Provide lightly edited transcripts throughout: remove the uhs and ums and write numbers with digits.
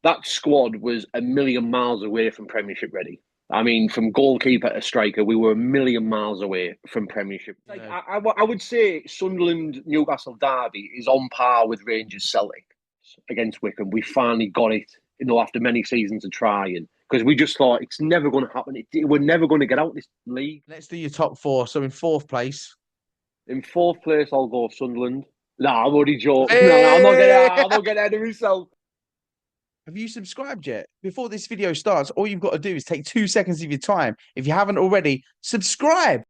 that squad was a million miles away from Premiership ready. I mean, from goalkeeper to striker, we were a million miles away from Premiership. Like Yeah. I would say, Sunderland Newcastle derby is on par with Rangers Celtic against Wickham. We finally got it, after many seasons of trying, because we just thought it's never going to happen. We're never going to get out this league. Let's do your top four. So in fourth place. In fourth place, I'll go Sunderland. No, I'm only joking. No, I'm not gonna. Hey! I'm not getting ahead of myself. Have you subscribed yet? Before this video starts, all you've got to do is take 2 seconds of your time. If you haven't already, subscribe.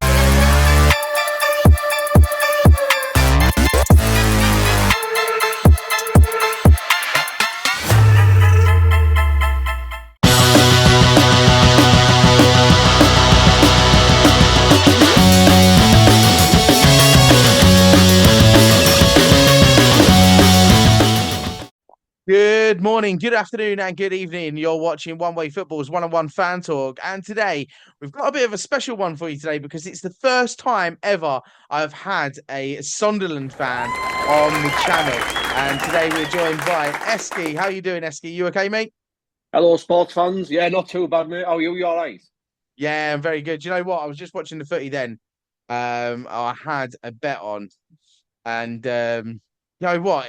Good morning, good afternoon, and good evening. You're watching One Way Football's one-on-one fan talk. And today, we've got a bit of a special one for you today because it's the first time ever I've had a Sunderland fan on the channel. And today we're joined by Eski. How you doing, Eski? You okay, mate? Hello, sports fans. Yeah, not too bad, mate. How are you? You all right? Yeah, I'm very good. Do you know what? I was just watching the footy then. I had a bet on, and you know what?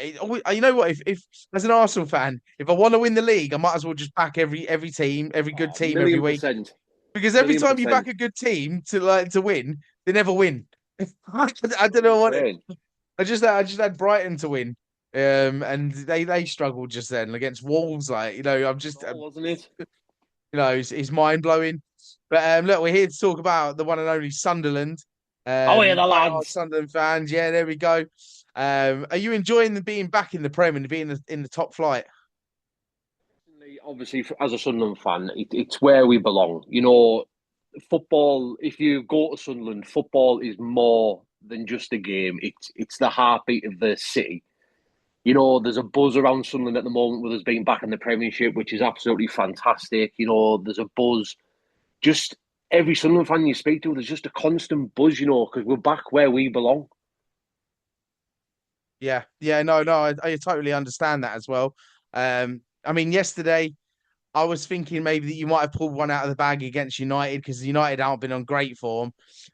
You know what? If as an Arsenal fan, if I want to win the league, I might as well just back every team, every good Oh, team every million week. percent, Because every million time you back percent. a good team to win, they never win. I don't know what. Insane. I just had Brighton to win, and they struggled just then against Wolves. Like I'm just Oh, wasn't it? it's mind blowing. But look, we're here to talk about the one and only Sunderland. Oh, yeah, the Die-hard lads. Sunderland fans. Yeah, there we go. Are you enjoying being back in the Prem and being in the top flight? Obviously, as a Sunderland fan, it's where we belong. Football. If you go to Sunderland, football is more than just a game. It's the heartbeat of the city. There's a buzz around Sunderland at the moment with us being back in the Premiership, which is absolutely fantastic. There's a buzz. Just every Sunderland fan you speak to, there's just a constant buzz, because we're back where we belong. Yeah, yeah, no, I totally understand that as well. I mean, yesterday I was thinking maybe that you might have pulled one out of the bag against United because United haven't been on great form.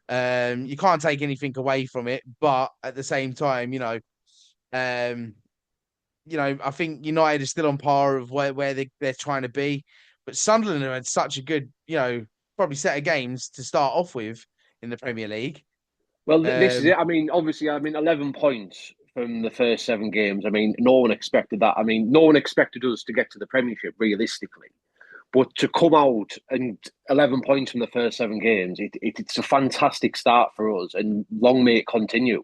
You can't take anything away from it, but at the same time, um, I think United is still on par of where they're trying to be. But Sunderland have had such a good, probably set of games to start off with in the Premier League. Well, this is Um, it. I mean, obviously, 11 points from the first seven games. I mean, no one expected that. I mean, no one expected us to get to the Premiership, realistically. But to come out and 11 points from the first seven games, it's a fantastic start for us, and long may it continue.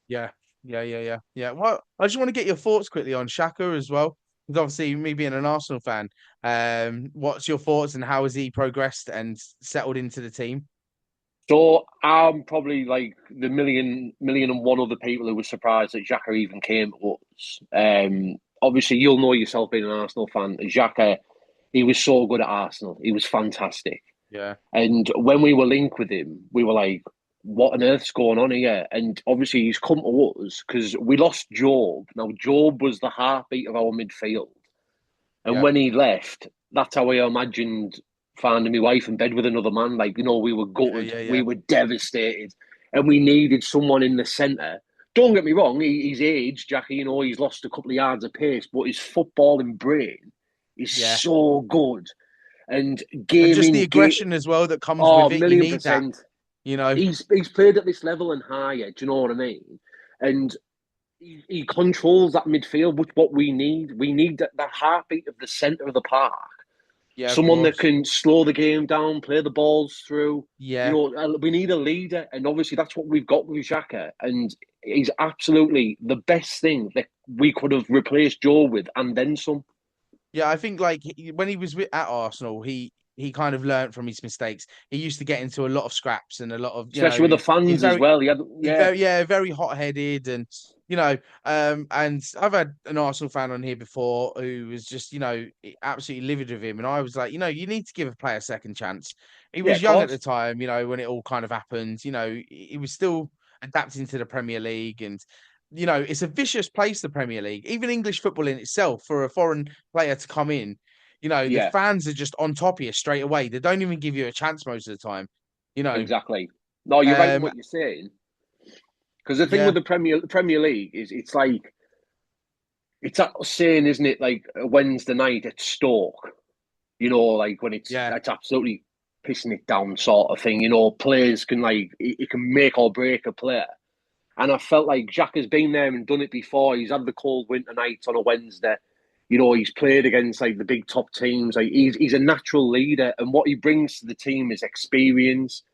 yeah, yeah. Well, I just want to get your thoughts quickly on Shaka as well. Because obviously, me being an Arsenal fan, what's your thoughts and how has he progressed and settled into the team? So I'm probably like the million and one other people who were surprised that Xhaka even came to us. Obviously, you'll know yourself being an Arsenal fan. Xhaka, he was so good at Arsenal. He was fantastic. Yeah, And when we were linked with him, we were like, what on earth's going on here? And obviously, he's come to us because we lost Job. Now, Job was the heartbeat of our midfield. And yeah, when he left, that's how I imagined finding my wife in bed with another man. Like, we were yeah, gutted, yeah, we yeah, were devastated, and we needed someone in the centre. Don't get me wrong, he's aged, Jackie, he's lost a couple of yards of pace, but his footballing brain is yeah. so good. And And just the gaming, aggression as well that comes oh, with it. You million need that, percent. you know. He's played at this level and higher, do you know what I mean? And he controls that midfield, which what we need. We need that heartbeat of the centre of the park, Yeah, of someone that course. can slow the game down, play the balls through. Yeah. We need a leader, and obviously that's what we've got with Xhaka, and he's absolutely the best thing that we could have replaced Joe with, and then some. Yeah, I think like when he was at Arsenal, he kind of learned from his mistakes. He used to get into a lot of scraps and a lot of, Especially with the he's fans as very well. He had, he's yeah, very hot-headed and and I've had an Arsenal fan on here before who was just, absolutely livid with him. And I was like, you need to give a player a second chance. He yeah, was of young at the course. time, when it all kind of happened. He was still adapting to the Premier League and it's a vicious place, the Premier League. Even English football in itself, for a foreign player to come in, the Yeah, fans are just on top of you straight away. They don't even give you a chance most of the time. You know, exactly. No, you're right in um, what you're saying. Because the thing yeah, with the Premier League is it's like it's that saying, isn't it? Like a Wednesday night at Stoke, like when yeah, it's absolutely pissing it down, sort of thing. Players can like it can make or break a player. And I felt like Jack has been there and done it before. He's had the cold winter nights on a Wednesday. He's played against like the big top teams. Like he's a natural leader, and what he brings to the team is experience.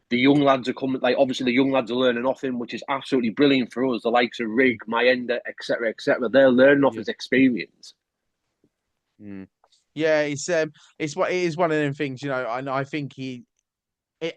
The young lads are coming. Like obviously, the young lads are learning off him, which is absolutely brilliant for us. The likes of Rig, Mayenda, etc., etc. They're learning off yeah. his experience. Mm. Yeah, it is one of them things, and I think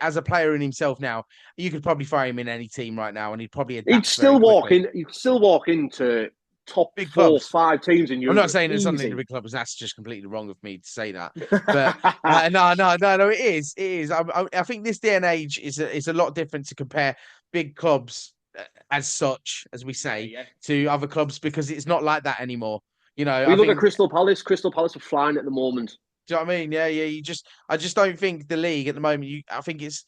as a player in himself now, you could probably throw him in any team right now, and he'd probably He'd adapt very still walk quickly. in. He'd still walk into top Big four, clubs. 5 teams in I'm not Europe, saying it's something the easy. big clubs. That's just completely wrong of me to say that. But no, no, no, no. It is. It is. I think this day and age is a lot different to compare big clubs as such, as we Yeah, say, yeah. to other clubs because it's not like that anymore. We I look at think. Crystal Palace. Crystal Palace are flying at the moment. Do you know what I mean? Yeah, yeah. I just don't think the league at the moment. I think it's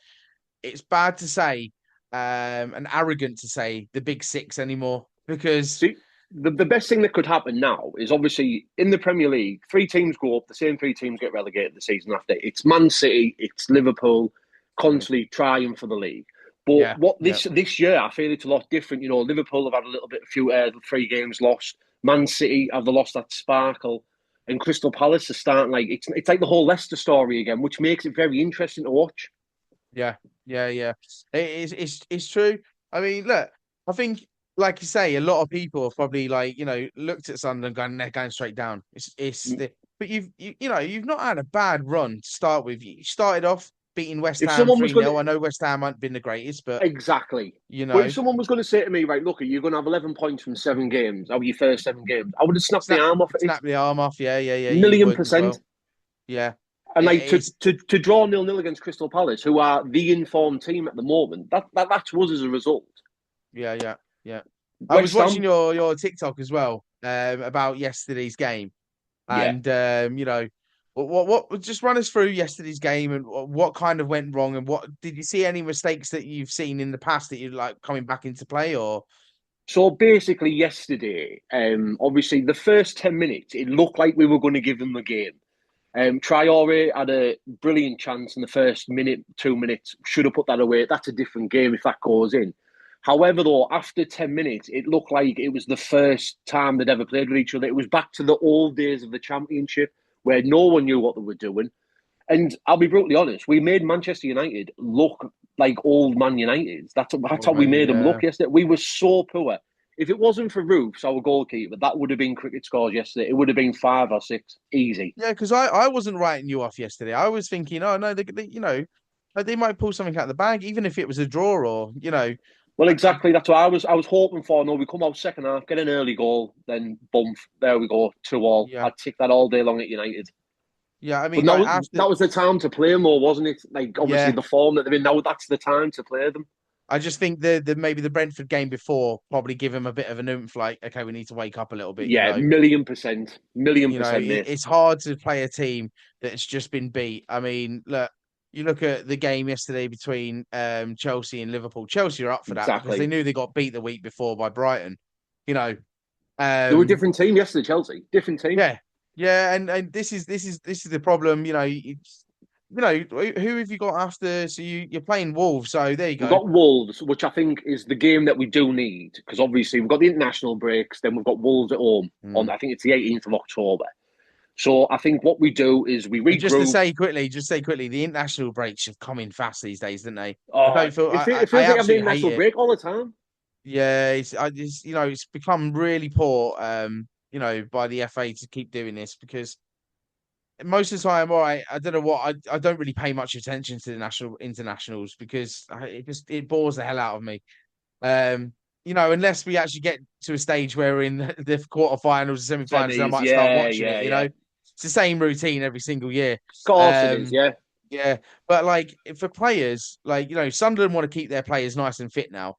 bad to say, and arrogant to say the big six anymore because See, the best thing that could happen now is obviously in the Premier League, 3 teams go up, the same 3 teams get relegated the season after. It's Man City, it's Liverpool, mm, constantly trying for the league. But yeah, what yeah. this year, I feel it's a lot different. Liverpool have had a little bit, a few 3 games lost. Man City have lost that sparkle, and Crystal Palace are starting like it's like the whole Leicester story again, which makes it very interesting to watch. Yeah, yeah, yeah. It's true. I mean, look, I think, like you say, a lot of people have probably like looked at Sunderland and gone, they're going straight down. But you've not had a bad run to start with. You started off beating West If Ham someone was three going to nil. I know West Ham haven't been the greatest, but Exactly. you But if know, someone was going to say to me, right, look, you're going to have 11 points from 7 games, out of your first 7 games, I would have snapped the snap arm off at it, snap the arm off. Yeah, yeah, yeah. You million would as percent. well. Yeah, And like to, it's to, to draw 0-0 against Crystal Palace, who are the informed team at the moment, that's us as a result. yeah, yeah, yeah. I was West watching Ham, your TikTok as well about yesterday's game. yeah. And what just run us through yesterday's game and what kind of went wrong and what did you see any mistakes that you've seen in the past that you like coming back into play or So basically, yesterday, obviously, the first 10 minutes, it looked like we were going to give them the game. Traore had a brilliant chance in the first minute, 2 minutes. Should have put that away. That's a different game if that goes in. However, though, after 10 minutes, it looked like it was the first time they'd ever played with each other. It was back to the old days of the Championship where no one knew what they were doing. And I'll be brutally honest, we made Manchester United look like old Man United. That's how we made them yeah. look yesterday. We were so poor. If it wasn't for Roofs, our goalkeeper, that would have been cricket scores yesterday. It would have been 5 or 6, easy. Yeah, because I wasn't writing you off yesterday. I was thinking, oh no, like, they might pull something out of the bag, even if it was a draw or Well, I, exactly. That's what I was hoping for. No, we come out second half, get an early goal, then bump. There we go, 2-2. yeah, I'd tick that all day long at United. yeah. I But mean, like now after, that was the time to play them, or wasn't it? Like obviously yeah, the form that they're in now, that's the time to play them. I just think the maybe the Brentford game before probably give him a bit of an oomph. Like, okay, we need to wake up a little bit. Yeah, million percent, million percent, mate. It's hard to play a team that's just been beat. I mean, look, you look at the game yesterday between Chelsea and Liverpool. Chelsea are up for that because they Exactly. knew they got beat the week before by Brighton. You know, They were a um, different team yesterday, Chelsea. Different team. yeah, yeah, and this is the problem. Who have you got after? So you're playing Wolves. So there you We've go. got Wolves, which I think is the game that we do need because obviously we've got the international breaks, then we've got Wolves at home on Mm. I think it's the 18th of October. So I think what we do is we And just to regroup. say quickly, the international breaks have come in fast these days, don't they? I Oh, don't feel it I feels like I'm the absolutely hate international it. break all the time. Yeah, it's become really poor, by the FA to keep doing this because most of the time, all right, I don't know what I don't really pay much attention to the national internationals because it bores the hell out of me. Unless we actually get to a stage where we're in the quarterfinals and semi-finals, then I Semis, might start yeah, watching yeah, it. yeah. Of It's the same routine every single year. course it is, Um, yeah. yeah, but like for players, like Sunderland want to keep their players nice and fit now.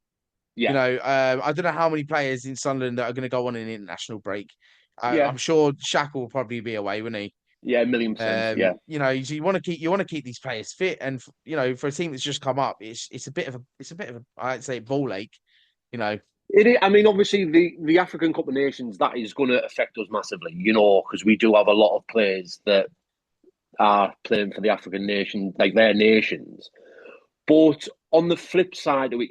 Yeah, I don't know how many players in Sunderland that are going to go on an international break. yeah, I'm sure Shaq will probably be away, wouldn't he? yeah, 1,000,000%. Yeah. So you want to keep these players fit, and for a team that's just come up, it's a bit of a I'd say ball ache. You know, It is, I mean, obviously, the African Cup of Nations, that is going to affect us massively, because we do have a lot of players that are playing for the African nation, like their nations. But on the flip side of it,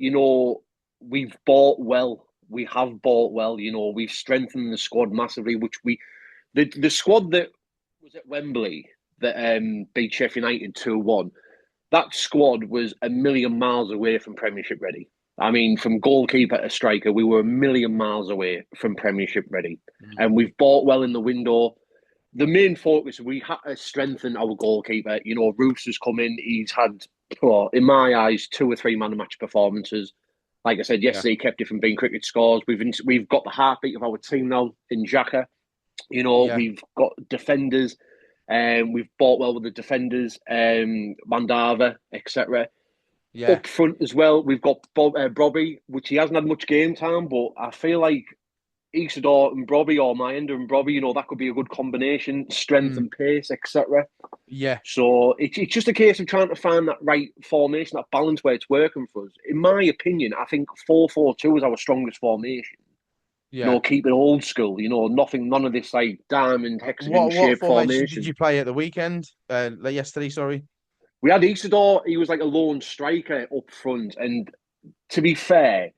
we've bought well. We have bought well. We've strengthened the squad massively, the squad that was at Wembley that beat Sheffield United 2-1, that squad was a million miles away from Premiership ready. I mean, from goalkeeper to striker, we were a million miles away from Premiership ready. Mm. And we've bought well in the window. The main focus, we had to strengthen our goalkeeper. Roos has come in. He's had, well, in my eyes, 2 or 3 man of match performances. Like I said Yeah, yesterday, he kept it from being cricket scores. We've got the heartbeat of our team now in Xhaka. yeah, We've got defenders, and we've bought well with the defenders, Mandava, etc. yeah. Up front as well, we've got Brobby, which he hasn't had much game time, but I feel like Isidore and Brobby, or Mayenda and Brobby, that could be a good combination, strength Mm, and pace, etc. yeah, So it's just a case of trying to find that right formation, that balance where it's working for us. In my opinion, I think 4-4-2 is our strongest formation. yeah. Keep it old school. None of this like diamond hexagon What shaped formation did formation. you play at the weekend? Like yesterday, sorry. We had Isidore. He was like a lone striker up front, and to be fair,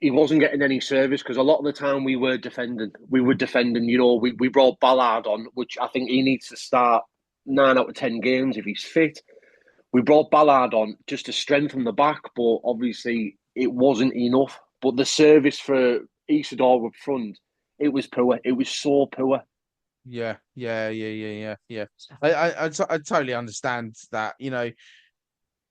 he wasn't getting any service because a lot of the time we were defending. We were defending. We brought Ballard on, which I think he needs to start 9 out of 10 games if he's fit. We brought Ballard on just to strengthen the back, but obviously it wasn't enough. But the service for Isidore up front, it was poor. It was so poor. Yeah. I totally understand that.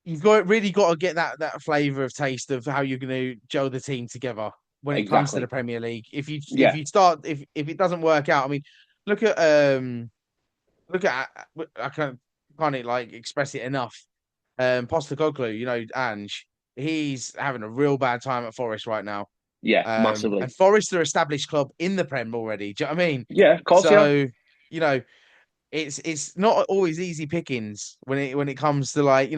You've really got to get that flavor of taste of how you're going to gel the team together when it comes to the Exactly. Premier League. If Yeah. you start if it doesn't work out, I mean, look at look at I can't like express it enough. Postecoglou, Ange, he's having a real bad time at Forest right now. Yeah. Massively. And Forest are established club in the Prem already. Do you know what I mean? Yeah. Of course. Yeah. So, you know, it's not always easy pickings when it comes to like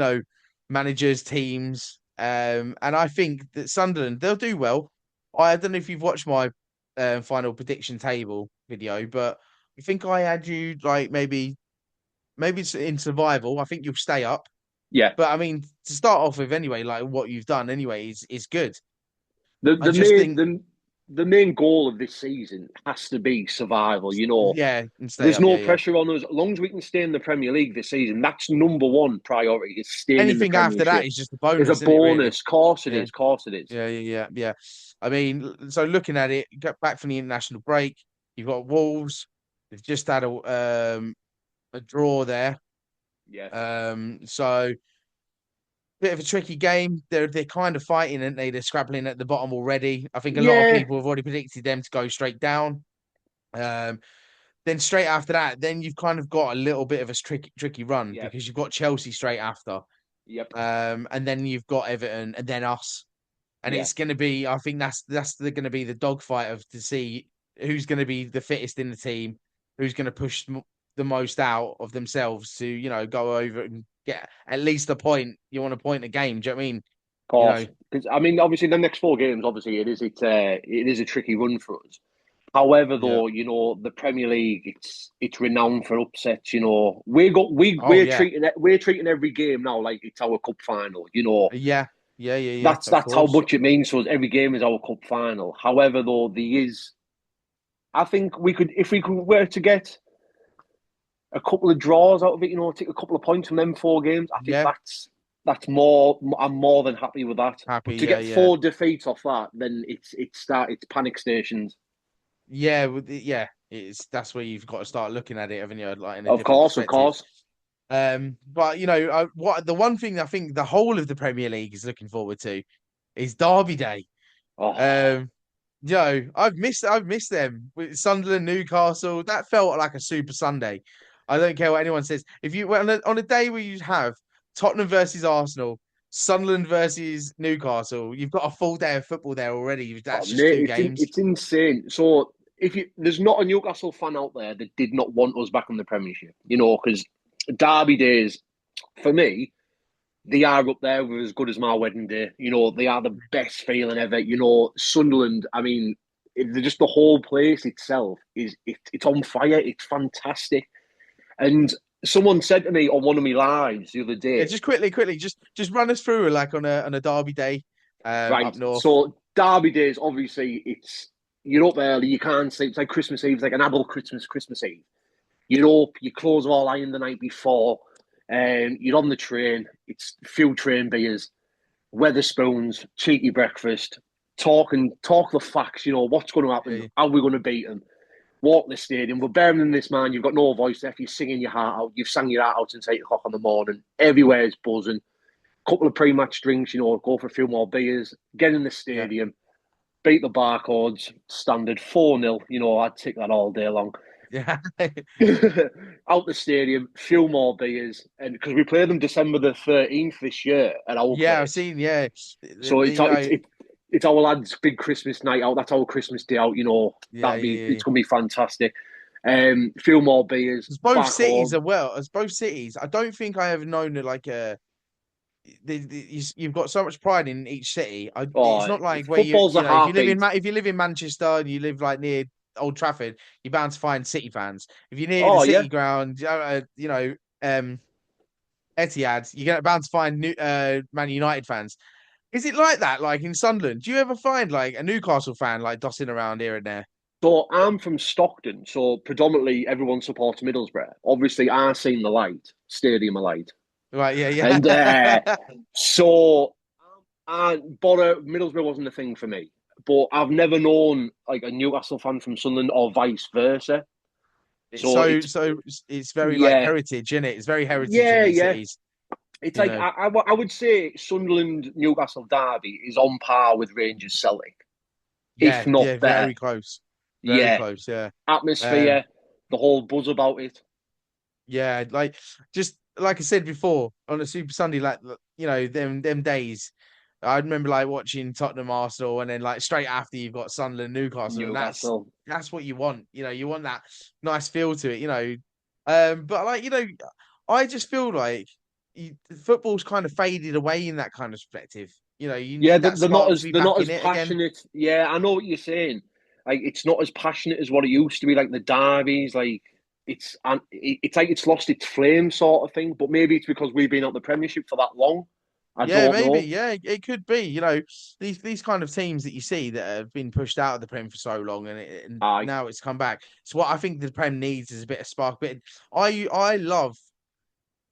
managers, teams. And I think that Sunderland they'll do well. I don't know if you've watched my final prediction table video, but I think I had you like maybe it's in survival. I think you'll stay up. Yeah. But I mean, to start off with anyway, like what you've done anyway is good. The I the just main think, the main goal of this season has to be survival. yeah, and stay There's up. no Yeah. pressure on us. As long as we can stay in the Premier League this season, that's number one priority. Is staying in the Anything after that Premiership. is just a Is a bonus, isn't it? Really? bonus. Course it Yeah. is. Course it is. Yeah. I mean, so looking at it, get back from the international break. You've got Wolves. They've just had a draw there. Yeah. So bit of a tricky game. They're kind of fighting, aren't they? They're scrabbling at the bottom already. I think a lot of Yeah. people have already predicted them to go straight down. Um, then straight after that, then you've kind of got a little bit of a tricky run Yeah. because you've got Chelsea straight after. Yep. And then you've got Everton and then us. And Yeah. it's going to be, I think going to be the dogfight of to see who's going to be the fittest in the team, who's going to push the most out of themselves to, go over and get at least a point. You want a point a game. Do you know what I mean? You know, Course. Because I mean, obviously, the next 4 games, obviously, it is a tricky run for us. However, yeah. though, the Premier League, it's renowned for upsets. Oh, yeah. We're treating every game now like it's our cup final. Yeah. That's Of that's how course. much it means to us. Every game is our cup final. However, though, I think we could, if we could were to get a couple of draws out of it, take a couple of points from them 4 games. I think Yeah. that's more. I'm more than happy with that. Happy. But to Yeah. get Yeah. 4 defeats off that, then it's panic stations. Yeah. Yeah. That's where you've got to start looking at it, haven't you? Like in a Of different course, of perspective. course. But what the one thing I think the whole of the Premier League is looking forward to is Derby Day. Oh, Um, I've missed them with Sunderland, Newcastle. That felt like a super Sunday. I don't care what anyone says. If you on a day where you have Tottenham versus Arsenal, Sunderland versus Newcastle. You've got a full day of football there already. Oh, That's just mate, two games. it's insane. So if you there's not a Newcastle fan out there that did not want us back in the Premiership, because Derby days for me they are up there with as good as my wedding day. They are the best feeling ever. Sunderland. I mean, just the whole place itself it's on fire. It's fantastic. And someone said to me on one of my lives the other Yeah, day, just quickly, just run us through like on a Derby day, right? up north. So Derby days, obviously, you're up early. You can't sleep. It's like Christmas Eve. It's like an adult Christmas Eve. You're up. Your clothes are all ironed the night before. You're on the train. It's few train beers, Weatherspoons, cheeky breakfast, talk the facts. What's going to happen. Yeah, How are we going to beat them? Walk the stadium. But bearing in this, man, you've got no voice left. You're singing your heart out. You've sang your heart out since 8 o'clock in the morning. Everywhere's buzzing. Couple of pre-match drinks, go for a few more beers, get in the yeah, stadium, beat the Barcodes, standard 4-0. I'd take that all day long. yeah. Out the stadium, few more beers, and because we play them December the 13th this year at our Yeah, I've place, seen. Yeah, so it's our lads' big Christmas night out. That's our Christmas day out. yeah, yeah. It's gonna be fantastic. Few more beers, It's both back cities home. as well. As both cities, I don't think I ever known that like you've got so much pride in each city. It's Oh, not like where football's a if you live heartbeat. if you live in Manchester and you live like near Old Trafford, you're bound to find City fans. If you're near the Oh City yeah. ground, Etihad, you're bound to find Man United fans. Is it like that? Like in Sunderland, do you ever find like a Newcastle fan like dossing around here and there? So I'm from Stockton, so predominantly everyone supports Middlesbrough. Obviously, I've seen the light, Stadium of Light, Right, yeah, and yeah. so Middlesbrough wasn't a thing for me. But I've never known like a Newcastle fan from Sunderland or vice versa. It's So so it's very like yeah, heritage, isn't it? It's very heritage in yeah, these yeah. cities, It's you like know. I would say Sunderland Newcastle derby is on par with Rangers Celtic, if Yeah, not yeah, better. very close. Very Yeah, close, yeah. Um, atmosphere, the whole buzz about it. yeah, like just like I said before on a Super Sunday, like them days. I remember like watching Tottenham Arsenal, and then like straight after you've got Sunderland Newcastle, and Newcastle. that's what you want. You want that nice feel to it. But like I just feel like football's kind of faded away in that kind of perspective. You Yeah, need that spark to be they're back not in as it again. passionate. Yeah, I know what you're saying. Like it's not as passionate as what it used to be. Like the derbies, like it's like it's lost its flame, sort of thing. But maybe it's because we've been out the Premiership for that long. I Yeah, don't maybe. know. Yeah, it could be. These kind of teams that you see that have been pushed out of the Prem for so long, and Aye. now it's come back. So what I think the Prem needs is a bit of spark. But I love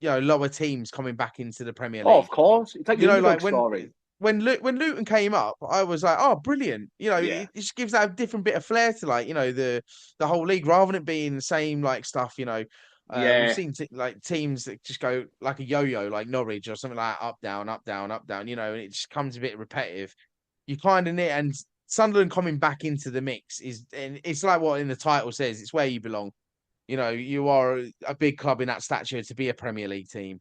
lower teams coming back into the Premier Oh, of League. course. It's like the Like underdog story. when Luton came up, I was like, oh, brilliant. Yeah, It just gives that a different bit of flair to like the whole league rather than it being the same like stuff. We've yeah. seen like teams that just go like a yo-yo, like Norwich or something like that, up down, up down, up down. And it just comes a bit repetitive. You kind of need and Sunderland coming back into the mix and it's like what in the title says, it's where you belong. You are a big club in that stature to be a Premier League team.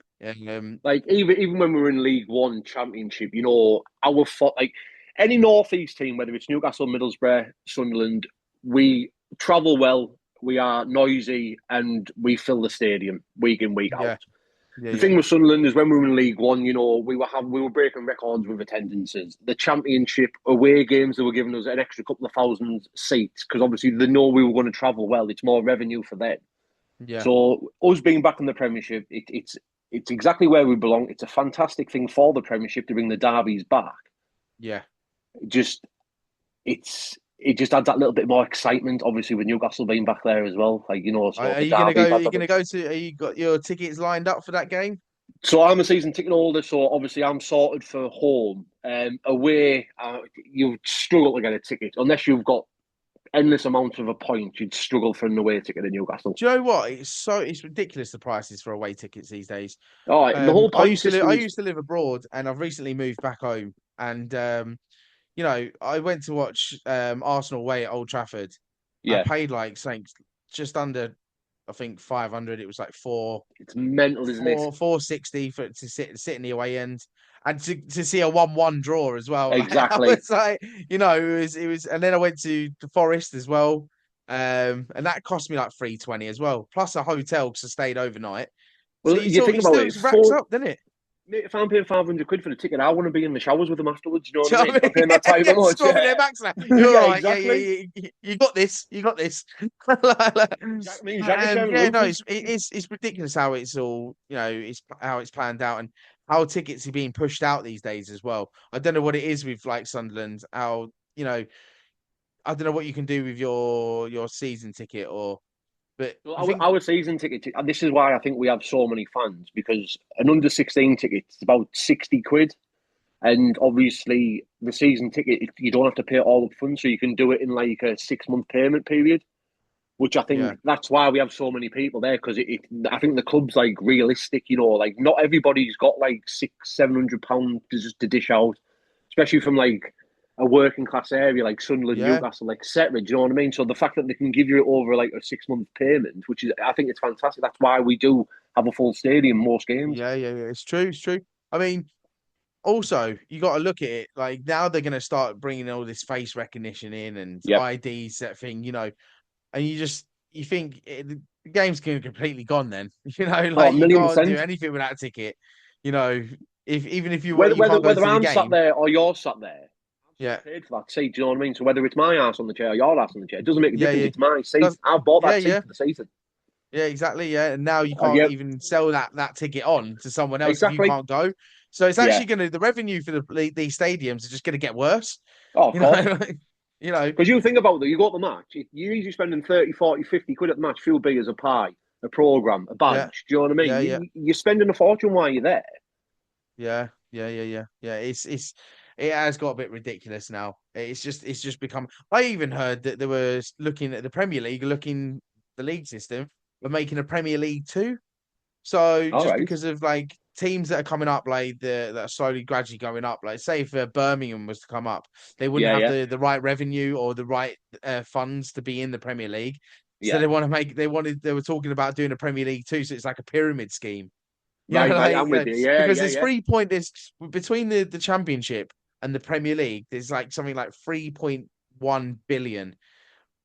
Like even when we were in League One Championship, our like any Northeast team, whether it's Newcastle, Middlesbrough, Sunderland, we travel well. We are noisy and we fill the stadium week in week out. yeah, yeah, The yeah, thing with Sunderland is when we were in League One, we were breaking records with attendances. The Championship away games, they were giving us an extra couple of thousand seats because obviously they know we were going to travel well. It's more revenue for them. yeah, So us being back in the Premiership, it's exactly where we belong. It's a fantastic thing for the Premiership to bring the derbies back. yeah. It just it just adds that little bit more excitement. Obviously, with Newcastle being back there as well, so Are the you gonna go? derby. Are you gonna go to? Are you got your tickets lined up for that game? So I'm a season ticket holder, so obviously I'm sorted for home. Away, you struggle to get a ticket unless you've got endless amounts of a point. You'd struggle for an away ticket in Newcastle. Do you know what? It's ridiculous the prices for away tickets these days. All right, the whole point I system's used to live abroad, and I've recently moved back home. And I went to watch Arsenal away at Old Trafford. I yeah. paid like something just under I think 500. It was like four It's mental, isn't it? four 460 for to sit in the away end, and to see a 1-1 draw as well. Like I Exactly. was like, it was, and then I went to the Forest as well, and that cost me like 320 as well, plus a hotel because I stayed overnight. So Well, you you talk, think it about still it, racks up, doesn't it? mate, if I'm paying 500 quid for the ticket, I want to be in the showers with them afterwards. You know Do what you I know mean? what If I I'm mean? paying that type Yeah, of much, scrubbing their yeah, backs now. You're all yeah, right. Yeah, exactly. you got this. You got this. I mean, Jackie Chan Yeah, loves no, us. it's ridiculous how it's all, it's how it's planned out and how tickets are being pushed out these days as well. I don't know what it is with like Sunderland, how, I don't know what you can do with your season ticket but Well, I think, our season ticket, and this is why I think we have so many fans, because an under 16 ticket is about 60 quid. And obviously, the season ticket, you don't have to pay it all up front, so you can do it in like a 6 month payment period, which I yeah, think that's why we have so many people there, because I think the club's like realistic, like not everybody's got like £600-700 to dish out, especially from like a working class area like Sunderland, yeah, Newcastle, etc. Do you know what I mean? So the fact that they can give you it over like a 6 month payment, which is, I think it's fantastic. That's why we do have a full stadium most games. yeah. It's true. It's true. I mean, also, you got to look at it like now they're going to start bringing all this face recognition in and Yep. IDs, that thing, and you think the game's completely gone then. Oh, a Like you million can't do percent. anything without a ticket. You know, if even if Whether you whether can't go whether to the I'm sat game, there or you're sat there, I've still yeah, paid for that seat. Do you know what I mean? So whether it's my ass on the chair or your ass on the chair, it doesn't make a yeah, difference. yeah, It's my seat. does I've bought yeah, that seat yeah, for the season. yeah, exactly, yeah. And now you can't Yeah, even sell that ticket on to someone else if you exactly. can't go. So it's Yeah. actually going to the revenue for these stadiums is just going to get worse. Oh, of You know, course. like, you know, Because you think about it, you go to the match, you're usually spending 30, 40, 50 quid at the match, fuel beers, a pie, a programme, a yeah, badge. Do you know what I mean? yeah, yeah. You're spending a fortune while you're there. Yeah. It has got a bit ridiculous now. It's just become. I even heard that they were looking at the Premier League, looking the league system, but making a Premier League too. So All just right. because of like teams that are coming up, like that are slowly, gradually going up. Like say if Birmingham was to come up, they wouldn't Yeah, have yeah, the right revenue or the right funds to be in the Premier League. So yeah. they were talking about doing a Premier League too. So it's like a pyramid scheme. Right, right. Like I'm with you. Yeah, because yeah, there's yeah. 3 point there's between the championship and the Premier League, there's like something like 3.1 billion,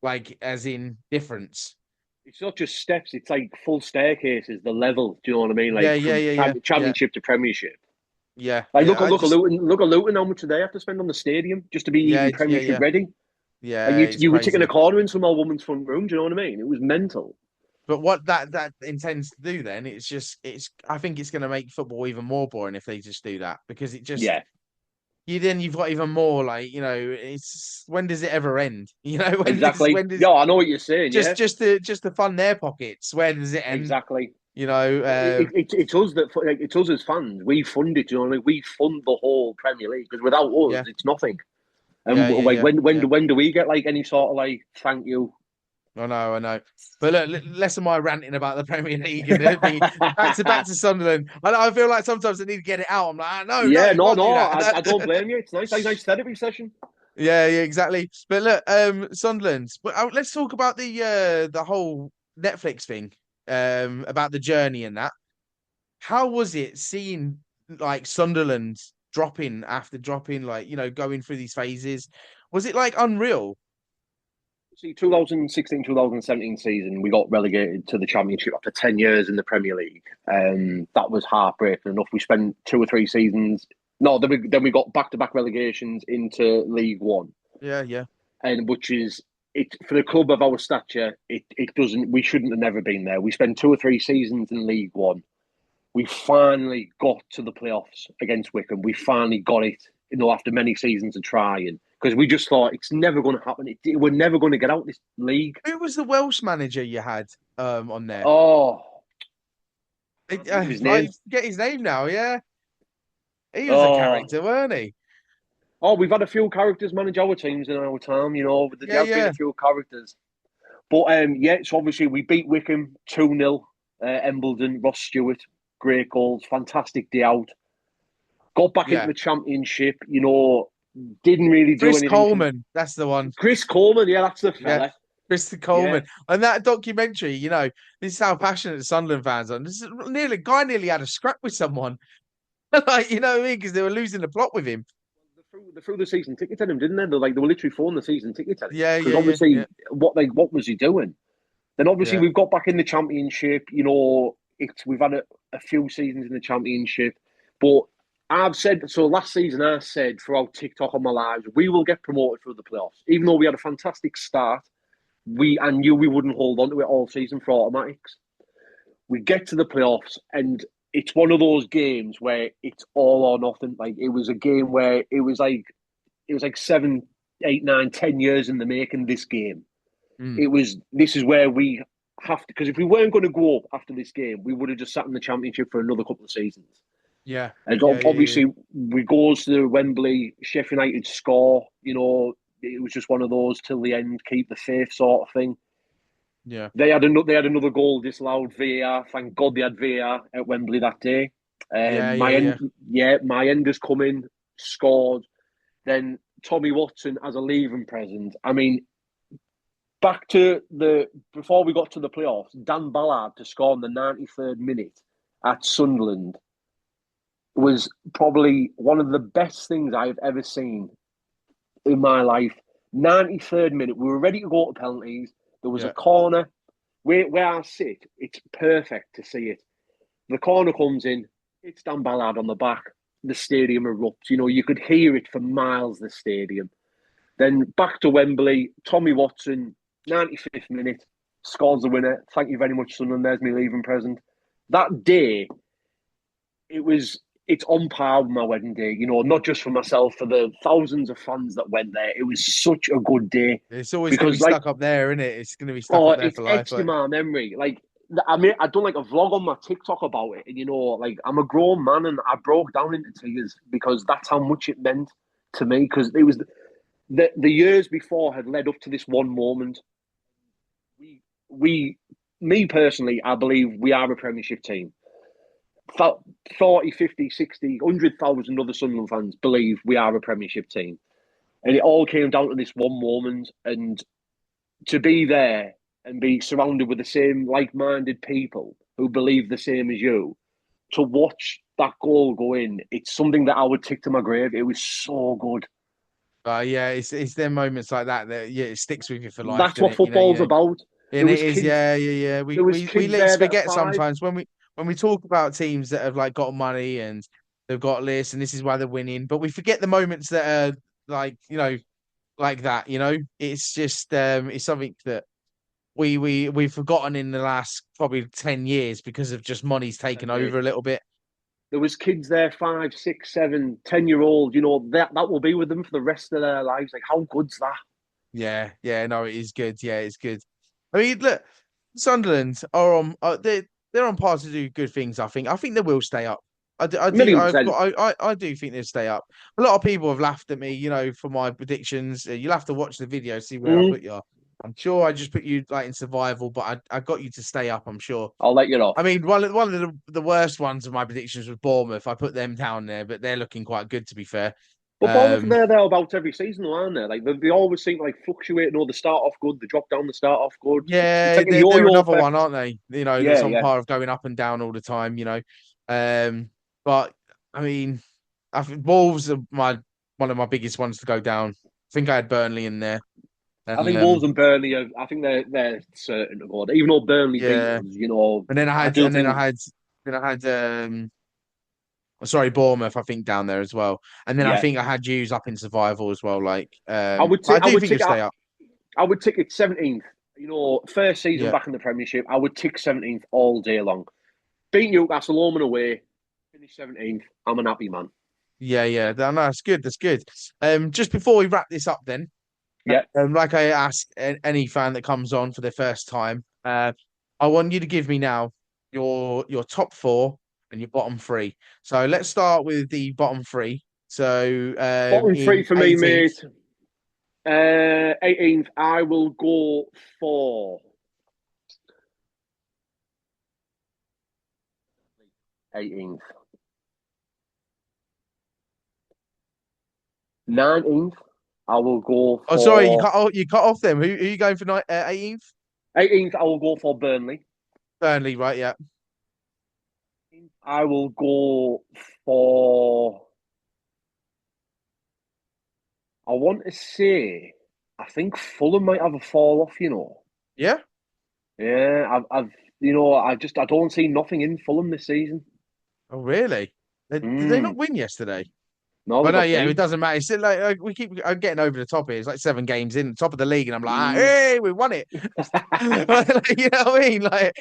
like as in difference. It's not just steps, it's like full staircases, the level. Do you know what I mean? Yeah, Like yeah, from yeah, yeah, yeah, championship to premiership. yeah, Like yeah. I look at just Luton, look at Luton. How much do they have to spend on the stadium just to be even Premiership yeah. ready? Like Yeah, it's you were taking a crazy. corner in some old woman's front room. Do you know what I mean? It was mental. But what that intends to do then, it's I think it's going to make football even more boring if they just do that because it just Yeah, you've got even more like it's when does it ever end? exactly. When does Yeah, I know what you're saying. Yeah, just to fund their pockets? Where does it end? exactly. You know, It's us that like, it's us as fans. We fund it. Do you know what I mean? We fund the whole Premier League because without us, yeah, it's nothing. And like yeah. when do we get like any sort of like thank you? I know. But look, less of my ranting about the Premier League and everything. Back to Sunderland. I feel like sometimes I need to get it out. I'm like, "Ah, no, Yeah, you no, can't do no, I don't that." blame you. It's nice, nice therapy session. Yeah, exactly. But look, Sunderland. But let's talk about the whole Netflix thing. About the journey and that. How was it seeing like Sunderland dropping after dropping, like going through these phases? Was it like unreal? See, 2016-2017 season, we got relegated to the Championship after 10 years in the Premier League. That was heartbreaking enough. We spent 2 or 3 seasons. No, then we got back-to-back relegations into League One, Yeah. and which is it for the club of our stature. It doesn't. We shouldn't have never been there. We spent 2 or 3 seasons in League One. We finally got to the playoffs against Wickham. We finally got it, after many seasons of trying, because we just thought it's never going to happen. We're never going to get out this league. Who was the Welsh manager you had on there? Oh, I can't think of his I name. forget his name now. Yeah, he was a Oh, character, weren't he? we've had a few characters manage our teams in our time. There has been Yeah. a few characters. But yeah, so obviously we beat Wickham 2-0. Embledon, Ross Stewart, great goals, fantastic day out. Got back into Yeah. the Championship. Didn't really do Chris anything. Coleman, that's the one. Chris Coleman, yeah, that's the Yeah, fella. Mr. Yeah. Coleman. And that documentary, this is how passionate the Sunderland fans are. This is guy nearly had a scrap with someone. Like, you know what I mean? Because they were losing the plot with him. They threw the season ticket at him, didn't they? They were literally throwing the season ticket at him Yeah, because yeah, yeah, yeah, obviously, what was he doing? Then obviously yeah, we've got back in the championship. We've had a few seasons in the championship, but I've said so. Last season, I said throughout TikTok on my lives, we will get promoted through the playoffs. Even though we had a fantastic start, I knew we wouldn't hold on to it all season for automatics. We get to the playoffs, and it's one of those games where it's all or nothing. Like it was a game where it was like 7, 8, 9, 10 years in the making. This game, mm, it was. This is where we have to, because if we weren't going to go up after this game, we would have just sat in the championship for another couple of seasons. yeah, And yeah, yeah, yeah, obviously, we goes to Wembley, Sheffield United score. It was just one of those till the end, keep the faith sort of thing. yeah, They had another goal disallowed VAR. Thank God they had VAR at Wembley that day. yeah, My yeah, end, yeah, yeah, my end has come in, scored. Then Tommy Watson as a leaving present. I mean, back to the before we got to the playoffs, Dan Ballard to score in the 93rd minute at Sunderland was probably one of the best things I've ever seen in my life. 93rd minute, we were ready to go to penalties. There was a yeah. corner. Where I sit, it's perfect to see it. The corner comes in, it's Dan Ballard on the back. The stadium erupts. You could hear it for miles, the stadium. Then back to Wembley, Tommy Watson, 95th minute, scores the winner. Thank you very much, Sunderland. There's me leaving present. That day, it was it's on par with my wedding day. Not just for myself, for the thousands of fans that went there. It was such a good day It's always going to be because, like, stuck up there, isn't it? It's going to be stuck oh, up there it's for life. etched in my memory. Like, I done like a vlog on my TikTok about it, and like I'm a grown man, and I broke down into tears because that's how much it meant to me. Because it was the years before had led up to this one moment. We, me personally, I believe we are a Premiership team. 40, 50, 60, 100,000 other Sunderland fans believe we are a Premiership team. And it all came down to this one moment. And to be there and be surrounded with the same like minded people who believe the same as you, to watch that goal go in, it's something that I would tick to my grave. It was so good. Yeah, it's them moments like that yeah, it sticks with you for life, That's doesn't what it? football's about. There And it was is, kids. yeah, yeah, yeah. We There was we we kids let's there that are forget five. sometimes when we talk about teams that have like got money and they've got lists and this is why they're winning, but we forget the moments that are like like that. It's just it's something that we've forgotten in the last probably 10 years because of just money's taken 10 years. over a little bit. There was kids there, 5, 6, 7, 10-year-old. That will be with them for the rest of their lives. Like, how good's that? Yeah, yeah, no, it is good. Yeah, it's good. I mean, look, Sunderland are on. They're on par to do good things. I think. I think they will stay up. I do. I do. Million I've percent. got. I do think they'll stay up. A lot of people have laughed at me, for my predictions. You'll have to watch the video, see where I Mm, put you. I'm sure I just put you like in survival, but I got you to stay up. I'm sure. I'll let you I off. mean, one of the worst ones of my predictions was Bournemouth. I put them down there, but they're looking quite good to be fair. But Bournemouth are Um, there thereabouts every season, though, aren't they? Like they always seem to like fluctuate. They start off good, they drop down, they start off good. It's Yeah, like a they're yo-yo another one, effect. aren't they? That's Yeah, on yeah. par of going up and down all the time. Um, but I mean, I think Wolves are my one of my biggest ones to go down. I think I had Burnley in there. I think Um, Wolves and Burnley are. I think they're certain to go. Even though Burnley beat yeah, us, and then I I had do and then think. I had then I had sorry, Bournemouth, I think down there as well. And then I Yeah, think I had Hughes up in survival as well. I would But I take. I do would think you'll take. stay up. I would tick it 17th. First season Yeah. back in the Premiership, I would tick 17th all day long. Beat Newcastle home and away, finish 17th. I'm an happy man. Yeah, yeah. No, that's good. That's good. Just before we wrap this up then, Yeah. like I ask any fan that comes on for their first time, I want you to give me now your top four and your bottom three. So let's start with the bottom three. So Bottom three in for me, 18th, mate. 18th, I will go for 18th. 19th, I will go Oh, sorry, for you cut off them. Who are you going for 18th? 18th. I will go for Burnley. Burnley, right? Yeah. I will go for. I want to say. I think Fulham might have a fall off. Yeah. Yeah, I don't see nothing in Fulham this season. Oh, really? Did they not Mm. win yesterday? No, they Well, no, got yeah, it beat. doesn't matter. It's still like we keep I'm getting over the top here. It's like 7 games in, top of the league, and I'm like, Mm. hey, we won it. Like, you know what I mean? Like,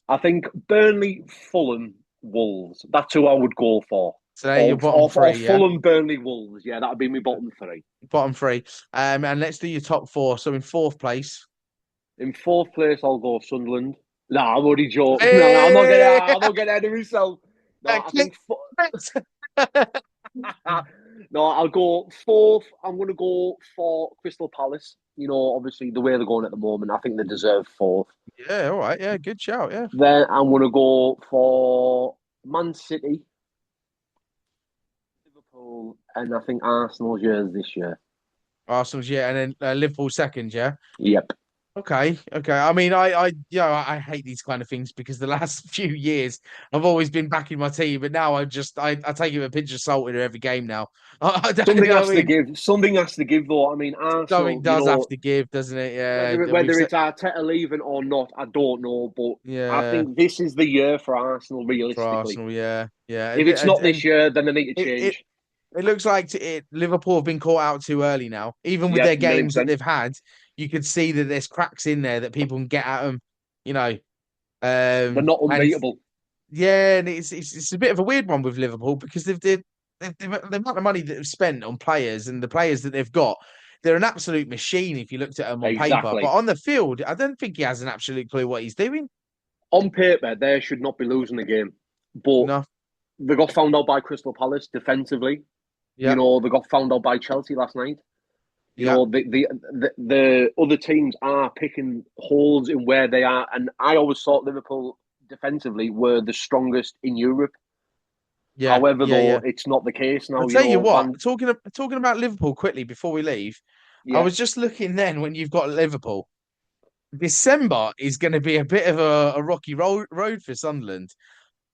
I think Burnley, Fulham, Wolves. That's who I would go for. so now you're Or, bottom or, or three, yeah, Fulham, Burnley, Wolves. Yeah, that would be my bottom three. bottom three. And let's do your top four. So in fourth place, In fourth place, I'll go Sunderland. Nah, I'm only joking. No, I'm not gonna. hey, I'm not getting ahead of myself. No, I click. think. No, I'll go fourth. I'm going to go for Crystal Palace. Obviously the way they're going at the moment, I think they deserve fourth. Yeah, all right, yeah, good shout, yeah. Then I'm going to go for Man City, Liverpool, and I think Arsenal's yours this year. Arsenal's yeah, and then Liverpool second, yeah. Yep. Okay, okay. I mean, I hate these kind of things because the last few years I've always been backing my team, but now I take it with a pinch of salt in every game now. I don't you Something know has what I to mean. give. Something has to give, though. I mean, Something Arsenal. does have to give, doesn't it? Yeah, we've Whether said, it's Arteta leaving or not, I don't know. But I yeah, think this is the year for Arsenal, for realistically. Arsenal, yeah, yeah, If it's not this and year, then they need to it, it change. it looks like Liverpool have been caught out too early now. Even with Yep, their million games that percent. they've had, you could see that there's cracks in there that people can get at them. You know, They're not and unbeatable. yeah, and it's a bit of a weird one with Liverpool because the amount of money that they've spent on players and the players that they've got, they're an absolute machine if you looked at them on paper. But Exactly. on the field, I don't think he has an absolute clue what he's doing. On paper, they should not be losing the game, but No, they got found out by Crystal Palace defensively. yeah, They got found out by Chelsea last night. yeah, The other teams are picking holes in where they are, and I always thought Liverpool defensively were the strongest in Europe. yeah, However, yeah, though, yeah. it's not the case I'll now. tell you what, Van, talking about Liverpool quickly before we leave, I yeah, was just looking then when you've got Liverpool. December is going to be a bit of a rocky road for Sunderland.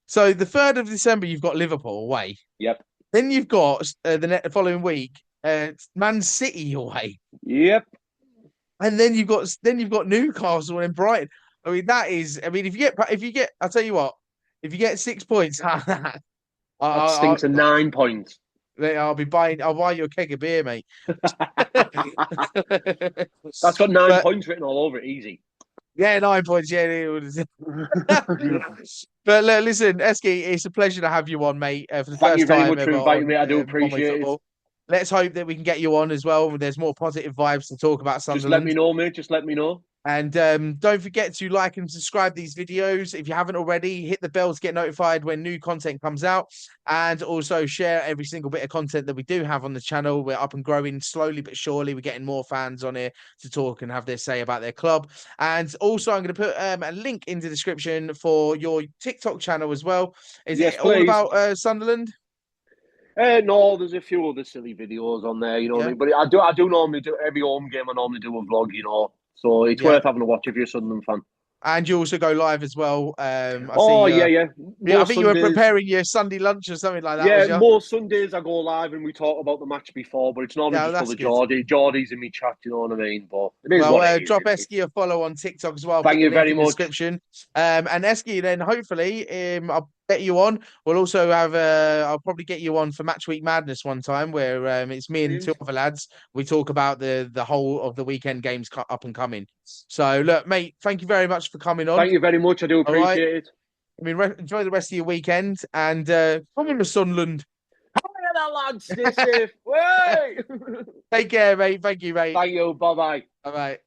So the 3rd of December, you've got Liverpool away. yep, Then you've got the following week, Man City away, yep. and then you've got Newcastle and Brighton. I mean, that is. I mean, if you get, I'll tell you what, if you get 6 points out of that, That I, stinks of 9 points. I'll buy you a keg of beer, mate. That's got nine But points written all over it. Easy. yeah, 9 points. Yeah, it was. But look, listen, Eski, it's a pleasure to have you on, mate, for the Thank you first very time much for ever inviting on me. I do One Way appreciate it. Football. Let's hope that we can get you on as well. There's more positive vibes to talk about Just let me Sunderland. know, mate. Just let me know. And don't forget to like and subscribe these videos. If you haven't already, hit the bell to get notified when new content comes out. And also share every single bit of content that we do have on the channel. We're up and growing slowly but surely. We're getting more fans on here to talk and have their say about their club. And also, I'm going to put a link in the description for your TikTok channel as well. Is Yes, it all please. about Sunderland? No, there's a few other silly videos on there, you know what I Yeah. mean? But I do normally do every home game. I normally do a vlog. So it's Yeah. worth having a watch if you're a Sunderland fan. And you also go live as well. I see Oh you. yeah, yeah. Yeah, I Most think you were Sundays, preparing your Sunday lunch or something like that, was yeah, you? most Sundays I go live and we talk about the match before, but it's normally Yeah, just for that's the good. Geordies in me chat. You know what I mean? But it is Well, what it is. drop Eski a follow on TikTok as well. I'll put Thank the you link very in the much. description. And Eski, then hopefully, I'll get you on. We'll also have, I'll probably get you on for Match Week Madness one time, where it's me and two Brilliant. other lads. We talk about the whole of the weekend games up and coming. So, look, mate, thank you very much for coming on. Thank you very much. I do All right. appreciate it. I mean, enjoy the rest of your weekend and come on to Sunderland. Hiya there, lads. Stay safe. Way. Take care, mate. Thank you, mate. Thank you. Bye bye. Bye bye.